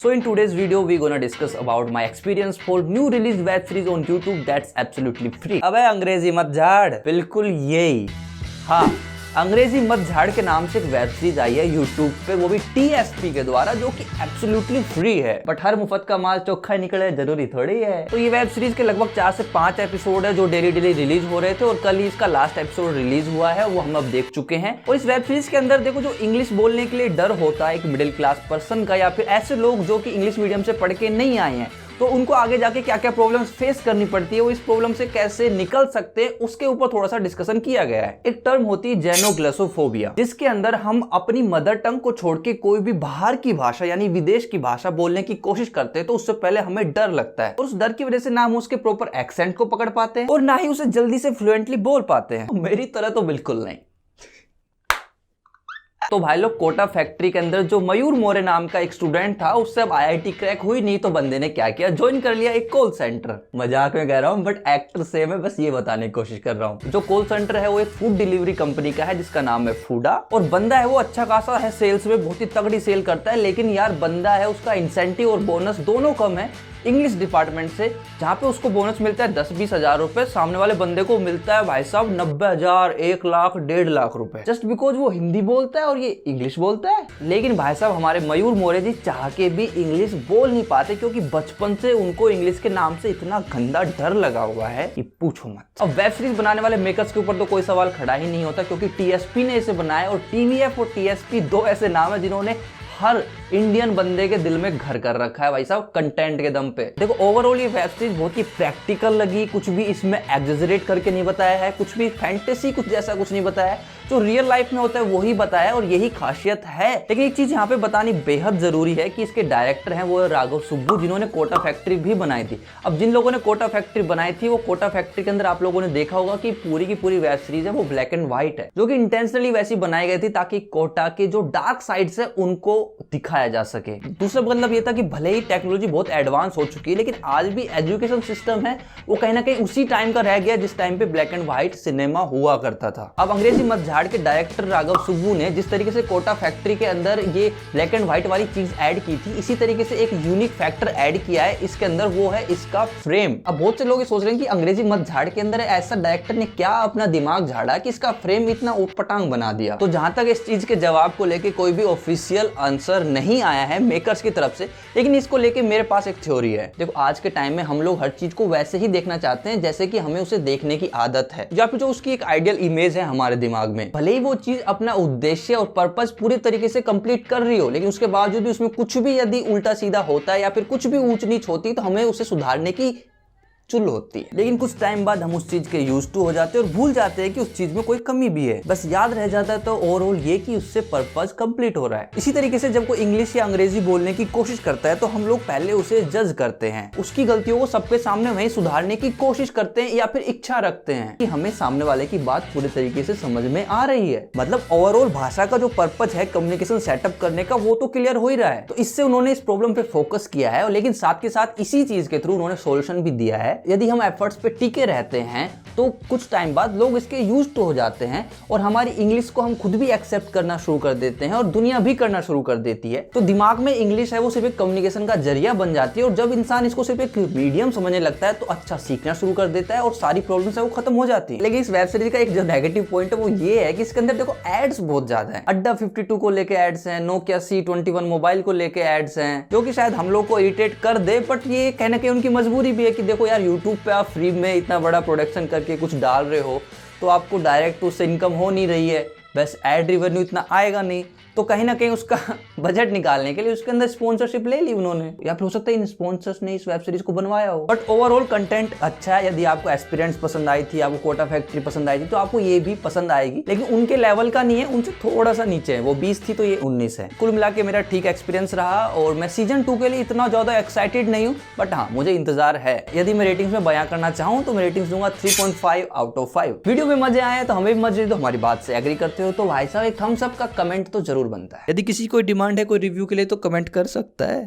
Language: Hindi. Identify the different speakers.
Speaker 1: So in today's video, we're gonna discuss about my experience for new released web series on YouTube that's absolutely free. अबे अंग्रेजी मत झाड़, बिल्कुल यही। हाँ, अंग्रेजी मत झाड़ के नाम से एक वेब सीरीज आई है YouTube पे, वो भी TSP के द्वारा, जो कि एब्सोल्युटली फ्री है। बट हर मुफ्त का माल चोखा निकले जरूरी थोड़ी है। तो ये वेब सीरीज के लगभग 4 से 5 एपिसोड है जो डेली रिलीज हो रहे थे, और कल ही इसका लास्ट एपिसोड रिलीज हुआ है, वो हम अब देख चुके हैं। और इस वेब सीरीज के अंदर देखो, जो इंग्लिश बोलने के लिए डर होता है एक मिडिल क्लास पर्सन का, या फिर ऐसे लोग जो कि इंग्लिश मीडियम से पढ़ के नहीं आए हैं, तो उनको आगे जाके क्या क्या प्रॉब्लम्स फेस करनी पड़ती है, वो इस प्रॉब्लम से कैसे निकल सकते हैं, उसके ऊपर थोड़ा सा डिस्कशन किया गया है। एक टर्म होती है जेनोग्लोसोफोबिया, जिसके अंदर हम अपनी मदर टंग को छोड़ के कोई भी बाहर की भाषा यानी विदेश की भाषा बोलने की कोशिश करते हैं, तो उससे पहले हमें डर लगता है, और उस डर की वजह से ना हम उसके प्रॉपर एक्सेंट को पकड़ पाते हैं और ना ही उसे जल्दी से फ्लुएंटली बोल पाते हैं। मेरी तरह तो बिल्कुल नहीं। तो भाई लोग, कोटा फैक्ट्री के अंदर जो मयूर मोरे नाम का एक स्टूडेंट था, उससे अब IIT क्रैक हुई नहीं, तो बंदे ने क्या किया, ज्वाइन कर लिया एक कॉल सेंटर। मजाक में कह रहा हूँ, बट एक्टर सेम है, बस ये बताने की कोशिश कर रहा हूँ। जो कॉल सेंटर है वो एक फूड डिलीवरी कंपनी का है, जिसका नाम है फूडा। और बंदा है वो अच्छा खासा है, सेल्स में बहुत ही तगड़ी सेल करता है, लेकिन यार बंदा है, उसका इंसेंटिव और बोनस दोनों कम है इंग्लिश डिपार्टमेंट से। जहाँ पे उसको बोनस मिलता है 10-20 हजार रुपए, सामने वाले बंदे को मिलता है भाई साहब 90,000, 1 लाख, 1.5 लाख रुपए, जस्ट बिकॉज वो हिंदी बोलता है और ये इंग्लिश बोलता है। लेकिन भाई साहब, हमारे मयूर मोरे जी चाह के भी इंग्लिश बोल नहीं पाते, क्योंकि बचपन से उनको इंग्लिश के नाम से इतना गंदा डर लगा हुआ है कि पूछो मत। अब वेब सीरीज बनाने वाले मेकर्स के ऊपर तो कोई सवाल खड़ा ही नहीं होता, क्योंकि TSP ने इसे बनाया, और TVF और TSP दो ऐसे नाम है जिन्होंने हर इंडियन बंदे के दिल में घर कर रखा है भाई साहब, कंटेंट के दम पे। देखो, ओवरऑल ये वेब सीरीज बहुत ही प्रैक्टिकल लगी, कुछ भी इसमें एग्जेजरेट करके नहीं बताया है, कुछ भी फैंटेसी कुछ जैसा कुछ नहीं बताया है, जो रियल लाइफ में होता है वही बताया, और यही खासियत है। लेकिन एक चीज यहाँ पे बतानी बेहद जरूरी है कि इसके डायरेक्टर हैं वो राघव सुब्बू, जिन्होंने कोटा फैक्ट्री भी बनाई थी। अब जिन लोगों ने कोटा फैक्ट्री बनाई थी, वो कोटा फैक्ट्री के अंदर आप लोगों ने देखा होगा कि पूरी की पूरी वेब सीरीज है वो ब्लैक एंड व्हाइट है, जो कि इंटेंशनली वैसी बनाई गई थी ताकि कोटा के जो डार्क साइड्स है उनको दिखाया जा सके। दूसरा मतलब ये था कि भले ही टेक्नोलॉजी बहुत एडवांस हो चुकी है, लेकिन आज भी एजुकेशन सिस्टम है वो कहीं ना कहीं उसी टाइम का रह गया जिस टाइम पे ब्लैक एंड व्हाइट सिनेमा हुआ करता था। अब अंग्रेजी मत झाड़ के डायरेक्टर राघव सुब्बू ने जिस तरीके से कोटा फैक्ट्री के अंदर ये ब्लैक एंड व्हाइट वाली चीज ऐड की थी, इसी तरीके से एक यूनिक फैक्टर ऐड किया है इसके अंदर, वो है इसका फ्रेम। अब बहुत से लोग ये सोच रहे हैं कि अंग्रेजी मत झाड़ के अंदर ऐसा डायरेक्टर ने क्या अपना दिमाग झाड़ा कि इसका फ्रेम इतना ऊटपटांग बना दिया। तो जहां तक इस चीज के जवाब को लेके कोई भी ऑफिशियल आंसर नहीं आया है मेकर्स की तरफ से, लेकिन इसको लेके मेरे पास एक थ्योरी है। देखो, आज के टाइम में हम लोग हर चीज को वैसे ही देखना चाहते हैं जैसे कि हमें उसे देखने की आदत है, या फिर जो उसकी एक आइडियल इमेज है हमारे दिमाग में। भले ही वो चीज अपना उद्देश्य और पर्पस पूरी तरीके से कंप्लीट कर रही हो, लेकिन उसके बावजूद भी उसमें कुछ भी यदि उल्टा सीधा होता है या फिर कुछ भी ऊंच नीच होती, तो हमें उसे सुधारने की चुल होती है। लेकिन कुछ टाइम बाद हम उस चीज के यूज्ड टू हो जाते हैं और भूल जाते हैं कि उस चीज में कोई कमी भी है। बस याद रह जाता है तो ओवरऑल ये कि उससे पर्पस कंप्लीट हो रहा है। इसी तरीके से जब कोई इंग्लिश या अंग्रेजी बोलने की कोशिश करता है, तो हम लोग पहले उसे जज करते हैं, उसकी गलतियों को सबके सामने वहीं सुधारने की कोशिश करते हैं, या फिर इच्छा रखते हैं कि हमें सामने वाले की बात पूरे तरीके से समझ में आ रही है। मतलब ओवरऑल भाषा का जो पर्पस है कम्युनिकेशन सेटअप करने का, वो तो क्लियर हो ही रहा है। तो इससे उन्होंने इस प्रॉब्लम पे फोकस किया है, लेकिन साथ के साथ इसी चीज के थ्रू उन्होंने सोल्यूशन भी दिया है। यदि हम एफर्ट्स पे टिके रहते हैं, तो कुछ टाइम बाद लोग इसके यूज्ड टू हो जाते हैं, और हमारी इंग्लिश को हम खुद भी एक्सेप्ट करना शुरू कर देते हैं, और दुनिया भी करना शुरू कर देती है। तो दिमाग में इंग्लिश है वो सिर्फ एक कम्युनिकेशन का जरिया बन जाती है, और जब इंसान इसको सिर्फ एक मीडियम समझने लगता है, तो अच्छा सीखना शुरू कर देता है, और सारी प्रॉब्लम्स है वो खत्म हो जाती है। लेकिन इस वेब सीरीज का एक जो नेगेटिव पॉइंट है वो ये है कि इसके अंदर देखो एड्स बहुत ज्यादा है। अड्डा 52 को लेके एड्स हैं, नोकिया C21 मोबाइल को लेके एड्स हैं, जो कि शायद हम लोग को इरिटेट कर दे, बट ये कहना कि उनकी मजबूरी भी है कि देखो यार, यूट्यूब पे आप फ्री में इतना बड़ा प्रोडक्शन करके कुछ डाल रहे हो, तो आपको डायरेक्ट उससे इनकम हो नहीं रही है, बस एड रिवेन्यू इतना आएगा नहीं, तो कहीं ना कहीं उसका बजट निकालने के लिए उसके अंदर स्पॉन्सरशिप ले ली उन्होंने, या फिर हो सकता है इन स्पॉन्सर्स ने इस वेब सीरीज को बनवाया हो। बट ओवरऑल कंटेंट अच्छा है। यदि आपको एस्पिरेंट्स पसंद आई थी, आपको कोटा फैक्ट्री पसंद आई थी, तो आपको ये भी पसंद आएगी, लेकिन उनके लेवल का नहीं है, उनसे थोड़ा सा नीचे है। वो 20 थी तो ये 19 है। कुल मिला के मेरा ठीक एक्सपीरियंस रहा, और मैं सीजन 2 के लिए इतना ज्यादा एक्साइटेड नहीं हूँ, बट हाँ, मुझे इंतजार है। यदि मैं रेटिंग्स में बयां करना चाहूँ तो मैं रेटिंग्स दूंगा 3.5 आउट ऑफ 5। वीडियो में मजे आए तो हमें भी मजे, तो हमारी बात से एग्री करते हो तो भाई साहब एक थम्स अप का कमेंट तो जरूर बनता है। यदि किसी कोई डिमांड है कोई रिव्यू के लिए, तो कमेंट कर सकता है।